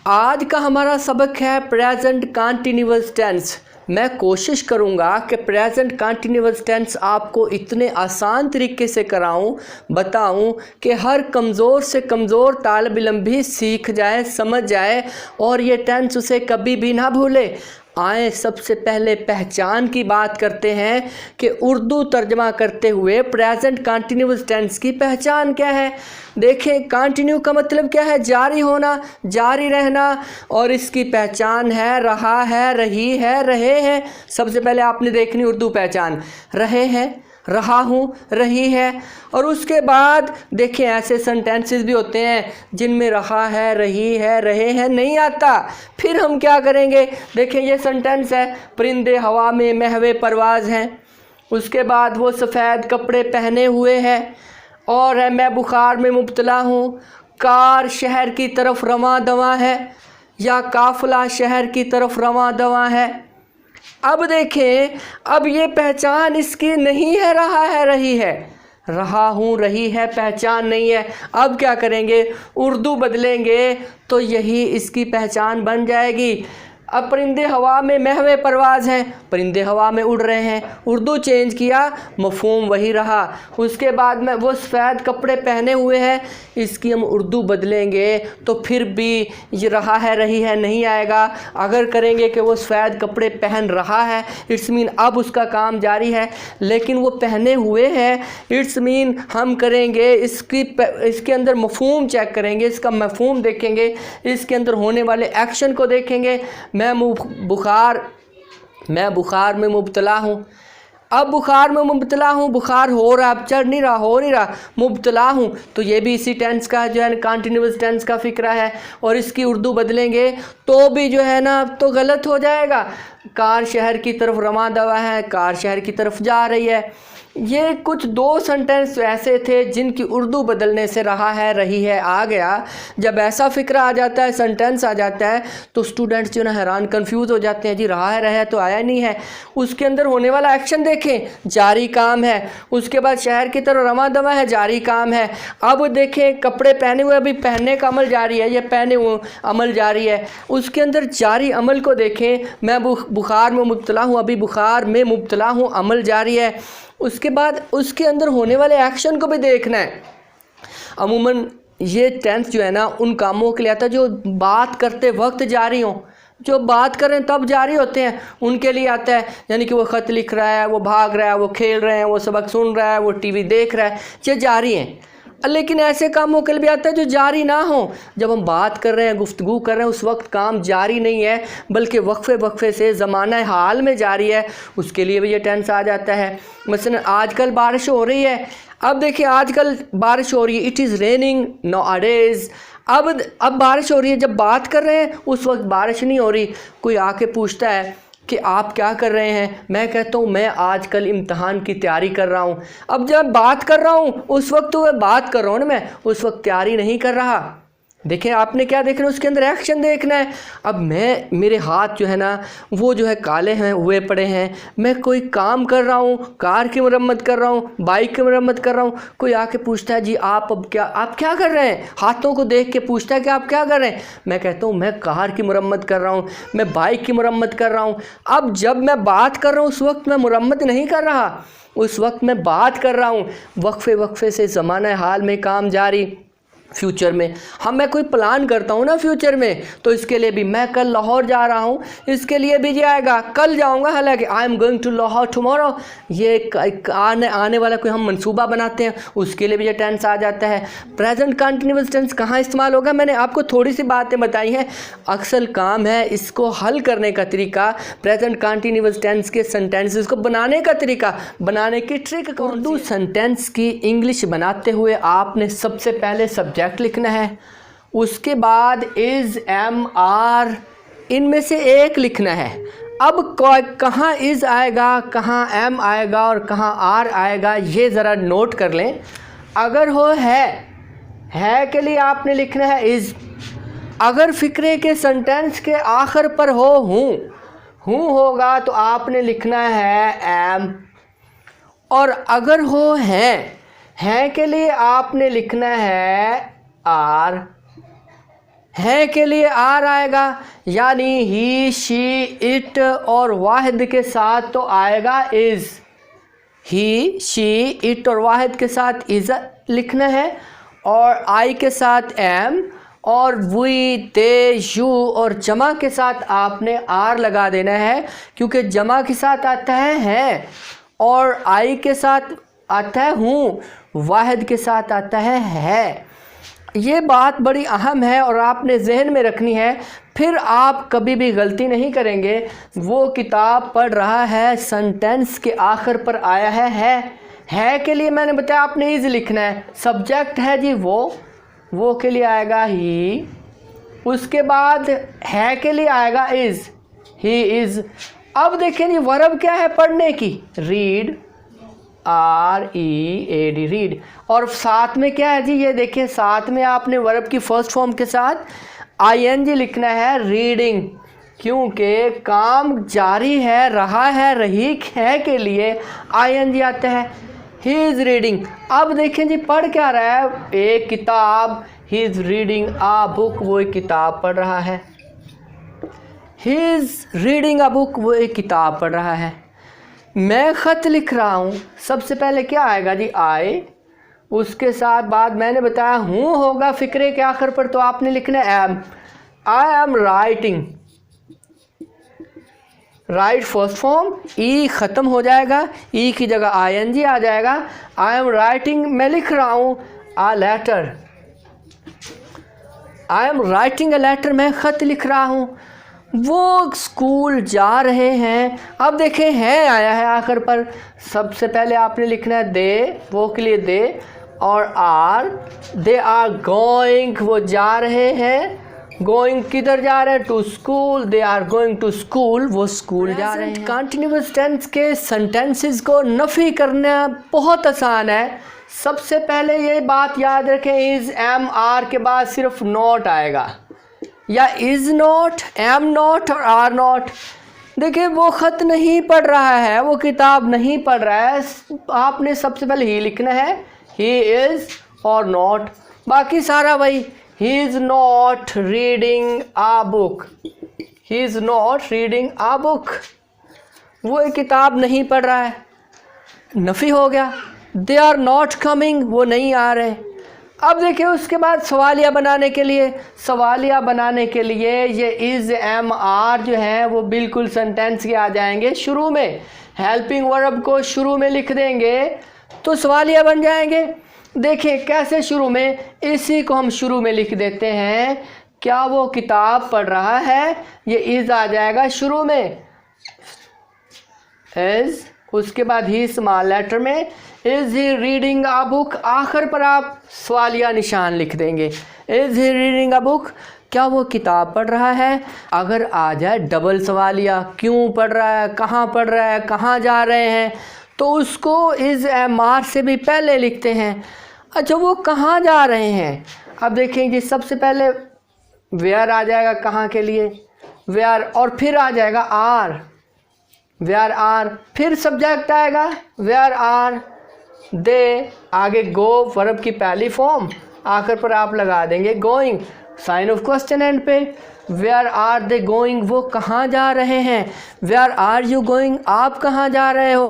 आज का हमारा सबक है प्रेजेंट कंटिन्यूअस टेंस। मैं कोशिश करूंगा कि प्रेजेंट कंटिन्यूअस टेंस आपको इतने आसान तरीके से कराऊं, बताऊं कि हर कमज़ोर से कमज़ोर तालिब इल्म भी सीख जाए, समझ जाए और ये टेंस उसे कभी भी ना भूले। आए सबसे पहले पहचान की बात करते हैं कि उर्दू तर्जमा करते हुए प्रेजेंट कंटिन्यूअस टेंस की पहचान क्या है। देखें, कंटिन्यू का मतलब क्या है? जारी होना, जारी रहना। और इसकी पहचान है रहा है, रही है, रहे हैं। सबसे पहले आपने देखनी उर्दू पहचान, रहे हैं, रहा हूँ, रही है। और उसके बाद देखें ऐसे सेंटेंसेस भी होते हैं जिनमें रहा है, रही है, रहे हैं नहीं आता। फिर हम क्या करेंगे? देखें ये सेंटेंस है, परिंदे हवा में महवे परवाज़ हैं। उसके बाद वो सफ़ेद कपड़े पहने हुए हैं और है मैं बुखार में मुब्तला हूँ। कार शहर की तरफ रवां दवां है या काफ़िला शहर की तरफ रवां दवां है। अब देखें, अब ये पहचान इसकी नहीं है रहा है, रही है। रहा हूँ, रही है पहचान नहीं है। अब क्या करेंगे? उर्दू बदलेंगे तो यही इसकी पहचान बन जाएगी। अब परिंदे हवा में महवे परवाज़ हैं, परिंदे हवा में उड़ रहे हैं। उर्दू चेंज किया, मफ़हूम वही रहा। उसके बाद में वो सफ़ेद कपड़े पहने हुए हैं, इसकी हम उर्दू बदलेंगे तो फिर भी ये रहा है, रही है नहीं आएगा। अगर करेंगे कि वो सफ़ेद कपड़े पहन रहा है, इट्स मीन अब उसका काम जारी है, लेकिन वो पहने हुए हैं, इट्स मीन हम करेंगे इसके अंदर मफ़हूम चेक करेंगे, इसका मफ़हूम देखेंगे, इसके अंदर होने वाले एक्शन को देखेंगे। मैं बुखार में मुब्तला हूँ। अब बुखार में मुब्तला हूँ, बुखार हो रहा, अब चढ़ नहीं रहा, हो नहीं रहा, मुब्तला हूँ, तो ये भी इसी टेंस का जो है कंटिन्यूअस टेंस का फ़िक्रा है। और इसकी उर्दू बदलेंगे तो भी जो है ना तो गलत हो जाएगा। कार शहर की तरफ रवां दवा है, कार शहर की तरफ जा रही है। ये कुछ दो सेंटेंस ऐसे थे जिनकी उर्दू बदलने से रहा है, रही है आ गया। जब ऐसा फ़िक्रा आ जाता है, सेंटेंस आ जाता है, तो स्टूडेंट्स जो ना हैरान कंफ्यूज हो जाते हैं, जी रहा है तो आया नहीं है। उसके अंदर होने वाला एक्शन देखें, जारी काम है। उसके बाद शहर की तरफ रवां दवा है, जारी काम है। अब देखें कपड़े पहने हुए, अभी पहनने का अमल जारी है, ये पहने हुए अमल जारी है। उसके अंदर जारी अमल को देखें, मैं बुखार में मुब्तला हूँ, अभी बुखार में मुब्तला हूँ, अमल जारी है। उसके बाद उसके अंदर होने वाले एक्शन को भी देखना है। अमूमन ये टेंस जो है ना उन कामों के लिए आता है जो बात करते वक्त जारी हों, जो बात कर रहे हैं तब जारी होते हैं, उनके लिए आता है। यानी कि वो ख़त लिख रहा है, वो भाग रहा है, वो खेल रहे हैं, वो सबक सुन रहा है, वो टीवी देख रहा है, ये जारी हैं। लेकिन ऐसे कामों के लिए भी आता है जो जारी ना हो। जब हम बात कर रहे हैं, गुफ्तगू कर रहे हैं, उस वक्त काम जारी नहीं है बल्कि वक्फे से ज़माना हाल में जारी है, उसके लिए भी ये टेंस आ जाता है। मसलन आजकल बारिश हो रही है। अब देखिए आजकल बारिश हो रही है, इट इज़ रेनिंग नाउअडेज़। अब बारिश हो रही है, जब बात कर रहे हैं उस वक्त बारिश नहीं हो रही। कोई आके पूछता है कि आप क्या कर रहे हैं? मैं कहता हूँ मैं आजकल इम्तहान की तैयारी कर रहा हूँ। अब जब बात कर रहा हूँ उस वक्त तो मैं बात कर रहा हूँ ना, मैं उस वक्त तैयारी नहीं कर रहा। देखें आपने क्या देखना है, उसके अंदर एक्शन देखना है। अब मेरे हाथ जो है ना वो जो है काले हैं हुए पड़े हैं, मैं कोई काम कर रहा हूँ, कार की मरम्मत कर रहा हूँ, बाइक की मरम्मत कर रहा हूँ। कोई आके पूछता है जी आप क्या कर रहे हैं? हाथों को देख के पूछता है कि आप क्या कर रहे हैं? मैं कहता हूँ मैं कार की मरम्मत कर रहा हूँ, मैं बाइक की मरम्मत कर रहा हूँ। अब जब मैं बात कर रहा हूँ उस वक्त मैं मरम्मत नहीं कर रहा, उस वक्त मैं बात कर रहा हूँ। वक्फे से ज़माना हाल में काम जारी। फ्यूचर में मैं कोई प्लान करता हूँ ना फ्यूचर में, तो इसके लिए भी मैं कल लाहौर जा रहा हूँ, इसके लिए भी ये आएगा कल जाऊँगा, हालांकि I am going to Lahore tomorrow. ये आने वाला कोई हम मंसूबा बनाते हैं, उसके लिए भी ये टेंस आ जाता है। प्रेजेंट कंटिन्यूअस टेंस कहाँ इस्तेमाल होगा? मैंने आपको थोड़ी सी बातें बताई हैं, अक्सर काम है इसको हल करने का तरीका, प्रेजेंट कंटिन्यूअस टेंस के सेंटेंसेस को बनाने का तरीका, बनाने की ट्रिक। उर्दू सेंटेंस की इंग्लिश बनाते हुए आपने सबसे पहले सब्जेक्ट लिखना है, उसके बाद इज, एम, आर, इनमें से एक लिखना है। अब कहाँ इज आएगा, कहाँ एम आएगा और कहाँ आर आएगा, ये ज़रा नोट कर लें। अगर हो है के लिए आपने लिखना है इज। अगर फ़िक्रे के सेंटेंस के आखिर पर हूँ होगा तो आपने लिखना है एम। और अगर हो है के लिए आपने लिखना है आर। हैं के लिए आर आएगा, यानी ही, शी, इट और वाहिद के साथ तो आएगा इज़। ही, शी, इट और वाहिद के साथ इज़ लिखना है, और आई के साथ एम, और वी, दे, यू और जमा के साथ आपने आर लगा देना है, क्योंकि जमा के साथ आता है और आई के साथ आता है हूँ, वाहिद के साथ आता है। ये बात बड़ी अहम है और आपने जहन में रखनी है, फिर आप कभी भी गलती नहीं करेंगे। वो किताब पढ़ रहा है, सेंटेंस के आखिर पर आया है के लिए मैंने बताया आपने इज़ लिखना है। सब्जेक्ट है जी वो के लिए आएगा ही, उसके बाद है के लिए आएगा इज़, ही इज़। अब देखें जी वर्ब क्या है पढ़ने की, रीड, READ, रीड। और साथ में क्या है जी, ये देखिए साथ में आपने वर्ब की फर्स्ट फॉर्म के साथ ING लिखना है, रीडिंग, क्योंकि काम जारी है, रहा है, रही है के लिए ING आता है। He is reading. अब देखें जी पढ़ क्या रहा है, एक किताब, he is reading a book, वो एक किताब पढ़ रहा है। He is reading a book, वो एक किताब पढ़ रहा है। मैं ख़त लिख रहा हूँ, सबसे पहले क्या आएगा जी, आई, उसके साथ बाद मैंने बताया हूँ होगा फ़िक्रे के आखिर पर, तो आपने लिखना am. I am writing, write first form, E ख़त्म हो जाएगा, ई की जगह ING आ जाएगा। आई एम राइटिंग, मैं लिख रहा हूँ a letter, I am writing a letter, मैं ख़त लिख रहा हूँ। वो स्कूल जा रहे हैं। अब देखें है आया है आखिर पर, सबसे पहले आपने लिखना है दे, वो के लिए दे, और आर, दे आर गोइंग, वो जा रहे हैं। गोइंग किधर जा रहे हैं, to school, they are going to school, वो स्कूल जा रहे हैं। कंटिन्यूअस टेंस के सेंटेंसेस को नफ़ी करना बहुत आसान है। सबसे पहले ये बात याद रखें, इज़, एम, आर के बाद सिर्फ नॉट आएगा, या इज़ नॉट, एम नॉट और आर नॉट। देखिए वो ख़त नहीं पढ़ रहा है, वो किताब नहीं पढ़ रहा है, आपने सबसे पहले ही लिखना है, ही इज़ और नॉट, बाकी सारा वही। He is not reading a book, he is not reading a book, वो एक किताब नहीं पढ़ रहा है, नफ़ी हो गया। दे आर नॉट कमिंग, वो नहीं आ रहे। अब देखिए उसके बाद सवालिया बनाने के लिए ये इज़, एम, आर जो है वो बिल्कुल सेंटेंस के आ जाएंगे शुरू में। हेल्पिंग वर्ब को शुरू में लिख देंगे तो सवालिया बन जाएंगे। देखिए कैसे शुरू में, इसी को हम शुरू में लिख देते हैं, क्या वो किताब पढ़ रहा है, ये इज़ आ जाएगा शुरू में, इज़, उसके बाद ही स्मॉल लेटर में, is he reading a book, आखिर पर आप सवालिया निशान लिख देंगे, is he reading a book, क्या वो किताब पढ़ रहा है। अगर आ जाए डबल सवालिया, क्यों पढ़ रहा है, कहाँ पढ़ रहा है, कहाँ जा रहे हैं, तो उसको इज़, एम, आर से भी पहले लिखते हैं। अच्छा वो कहाँ जा रहे हैं, अब देखेंगे सबसे पहले वेयर आ जाएगा, कहाँ के लिए वेयर, और फिर आ जाएगा आर, वेयर आर, फिर सब्जेक्ट आएगा वेयर आर दे, आगे गो वर्ब की पहली फॉर्म, आखिर पर आप लगा देंगे going, sign of question end पे। वेयर आर दे गोइंग, वो कहाँ जा रहे हैं। वेयर आर यू गोइंग, आप कहाँ जा रहे हो।